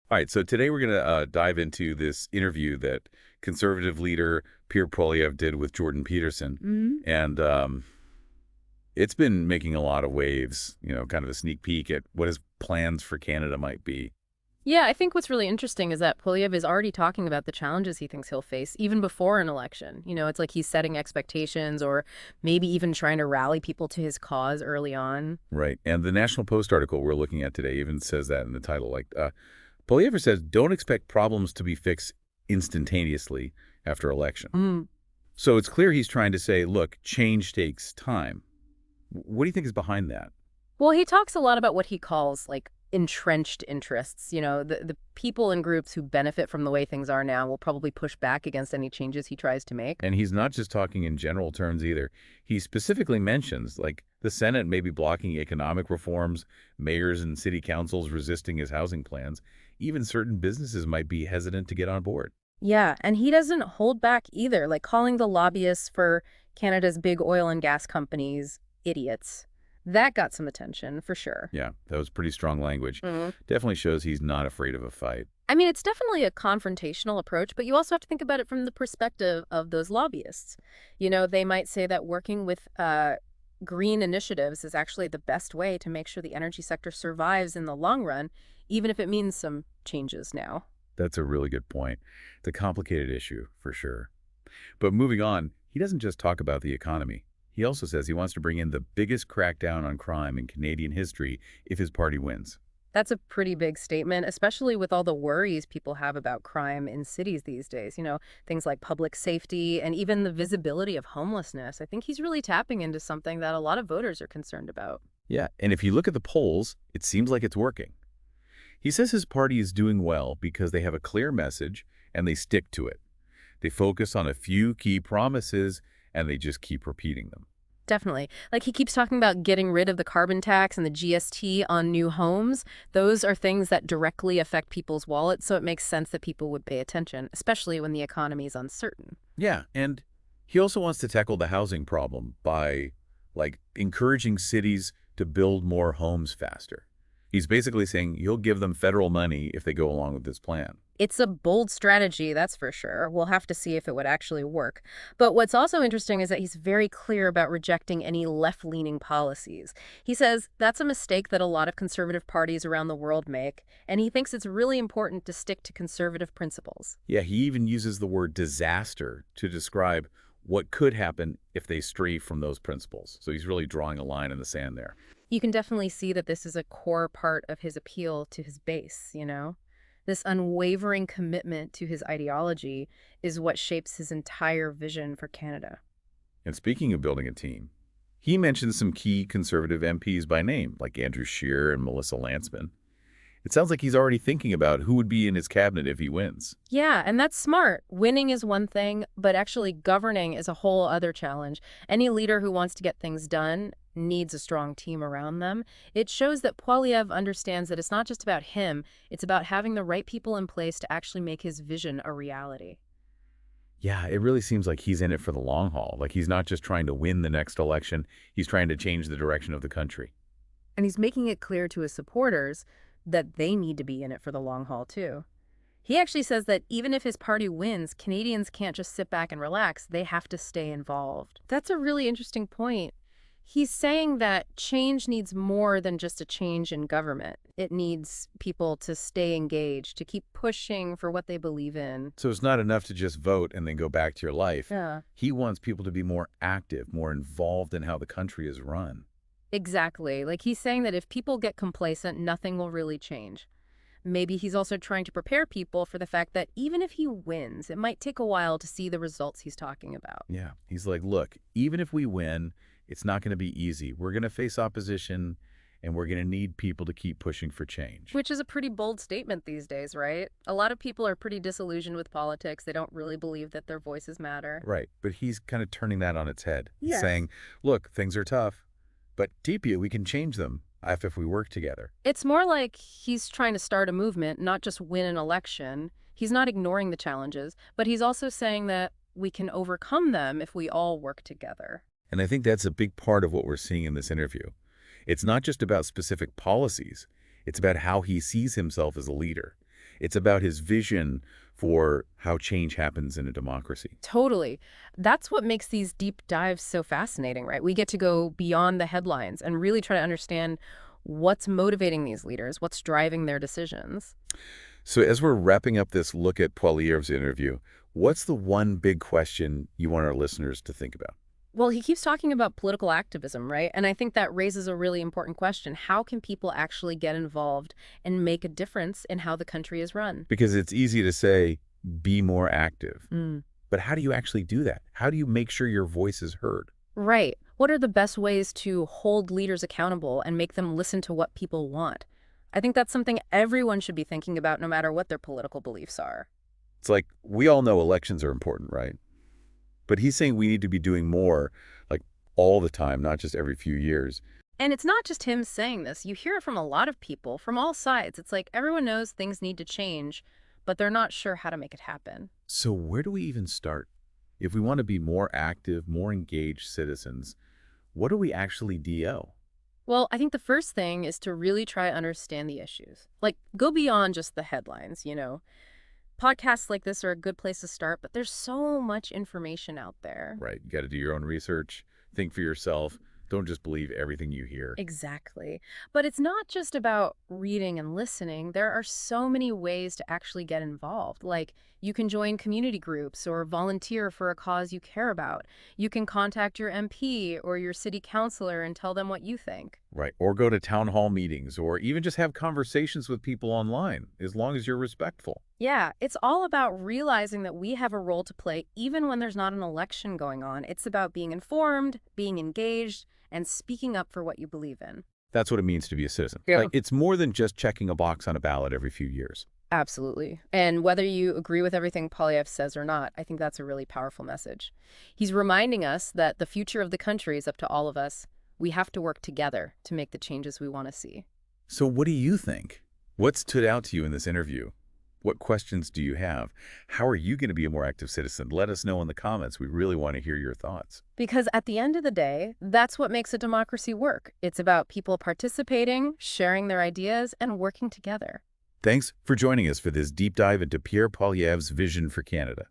All right, so today we're going to dive into this interview that conservative leader Pierre Poilievre did with Jordan Peterson. Mhm. And it's been making a lot of waves, kind of a sneak peek at what his plans for Canada might be. Yeah, I think what's really interesting is that Poilievre is already talking about the challenges he thinks he'll face even before an election. It's like he's setting expectations or maybe even trying to rally people to his cause early on. Right. And the National Post article we're looking at today even says that in the title. Poilievre says, don't expect problems to be fixed instantaneously after election. Mm. So it's clear he's trying to say, look, change takes time. What do you think is behind that? Well, he talks a lot about what he calls like entrenched interests. The people and groups who benefit from the way things are now will probably push back against any changes he tries to make. And he's not just talking in general terms either. He specifically mentions, like, the Senate may be blocking economic reforms, mayors and city councils resisting his housing plans. Even certain businesses might be hesitant to get on board. Yeah, and he doesn't hold back either, like calling the lobbyists for Canada's big oil and gas companies idiots. That got some attention for sure. Yeah, that was pretty strong language. Mhm. Definitely shows he's not afraid of a fight. I mean, it's definitely a confrontational approach, but you also have to think about it from the perspective of those lobbyists. They might say that working with green initiatives is actually the best way to make sure the energy sector survives in the long run, even if it means some changes now. That's a really good point. It's a complicated issue, for sure. But moving on, he doesn't just talk about the economy. He also says he wants to bring in the biggest crackdown on crime in Canadian history if his party wins. That's a pretty big statement, especially with all the worries people have about crime in cities these days. Things like public safety and even the visibility of homelessness. I think he's really tapping into something that a lot of voters are concerned about. Yeah, and if you look at the polls, it seems like it's working. He says his party is doing well because they have a clear message and they stick to it. They focus on a few key promises and they just keep repeating them. Definitely. Like he keeps talking about getting rid of the carbon tax and the GST on new homes. Those are things that directly affect people's wallets, so it makes sense that people would pay attention, especially when the economy is uncertain. Yeah, and he also wants to tackle the housing problem by, like, encouraging cities to build more homes faster. He's basically saying you'll give them federal money if they go along with this plan. It's a bold strategy, that's for sure. We'll have to see if it would actually work. But what's also interesting is that he's very clear about rejecting any left-leaning policies. He says that's a mistake that a lot of conservative parties around the world make, and he thinks it's really important to stick to conservative principles. Yeah, he even uses the word disaster to describe what could happen if they stray from those principles. So he's really drawing a line in the sand there. You can definitely see that this is a core part of his appeal to his base. This unwavering commitment to his ideology is what shapes his entire vision for Canada. And speaking of building a team, he mentions some key conservative MPs by name, like Andrew Scheer and Melissa Lantsman. It sounds like he's already thinking about who would be in his cabinet if he wins. Yeah, and that's smart. Winning is one thing, but actually governing is a whole other challenge. Any leader who wants to get things done needs a strong team around them. It shows that Poilievre understands that it's not just about him, it's about having the right people in place to actually make his vision a reality. Yeah, it really seems like he's in it for the long haul. Like he's not just trying to win the next election, he's trying to change the direction of the country. And he's making it clear to his supporters that they need to be in it for the long haul, too. He actually says that even if his party wins, Canadians can't just sit back and relax. They have to stay involved. That's a really interesting point. He's saying that change needs more than just a change in government. It needs people to stay engaged, to keep pushing for what they believe in. So it's not enough to just vote and then go back to your life. Yeah. He wants people to be more active, more involved in how the country is run. Exactly. Like he's saying that if people get complacent, nothing will really change. Maybe he's also trying to prepare people for the fact that even if he wins, it might take a while to see the results he's talking about. Yeah, he's like, look, even if we win, it's not going to be easy. We're going to face opposition, and we're going to need people to keep pushing for change. Which is a pretty bold statement these days, right? A lot of people are pretty disillusioned with politics. They don't really believe that their voices matter. Right, but he's kind of turning that on its head. He's Yes. saying, look, things are tough, but deep you, we can change them if we work together. It's more like he's trying to start a movement, not just win an election. He's not ignoring the challenges, but he's also saying that we can overcome them if we all work together. And I think that's a big part of what we're seeing in this interview. It's not just about specific policies. It's about how he sees himself as a leader. It's about his vision for how change happens in a democracy. Totally. That's what makes these deep dives so fascinating, right? We get to go beyond the headlines and really try to understand what's motivating these leaders, what's driving their decisions. So as we're wrapping up this look at Poilievre's interview, what's the one big question you want our listeners to think about? Well, he keeps talking about political activism, right? And I think that raises a really important question. How can people actually get involved and make a difference in how the country is run? Because it's easy to say, be more active. Mm. But how do you actually do that? How do you make sure your voice is heard? Right. What are the best ways to hold leaders accountable and make them listen to what people want? I think that's something everyone should be thinking about no matter what their political beliefs are. It's like, we all know elections are important, right? But he's saying we need to be doing more, like all the time, not just every few years. And it's not just him saying this. You hear it from a lot of people from all sides. It's like everyone knows things need to change, but they're not sure how to make it happen. So where do we even start? If we want to be more active, more engaged citizens, what do we actually do? Well, I think the first thing is to really try to understand the issues. Like, go beyond just the headlines. Podcasts like this are a good place to start, but there's so much information out there. Right, you got to do your own research, think for yourself. Don't just believe everything you hear. Exactly. But it's not just about reading and listening. There are so many ways to actually get involved. Like, you can join community groups or volunteer for a cause you care about. You can contact your MP or your city councilor and tell them what you think. Right, or go to town hall meetings, or even just have conversations with people online, as long as you're respectful. Yeah, it's all about realizing that we have a role to play even when there's not an election going on. It's about being informed, being engaged, and speaking up for what you believe in. That's what it means to be a citizen. Yeah. Like, it's more than just checking a box on a ballot every few years. Absolutely. And whether you agree with everything Poilievre says or not, I think that's a really powerful message. He's reminding us that the future of the country is up to all of us. We have to work together to make the changes we want to see. So what do you think? What stood out to you in this interview? What questions do you have? How are you going to be a more active citizen? Let us know in the comments. We really want to hear your thoughts. Because at the end of the day, that's what makes a democracy work. It's about people participating, sharing their ideas, and working together. Thanks for joining us for this deep dive into Pierre Poilievre's vision for Canada.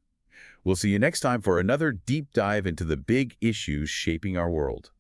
We'll see you next time for another deep dive into the big issues shaping our world.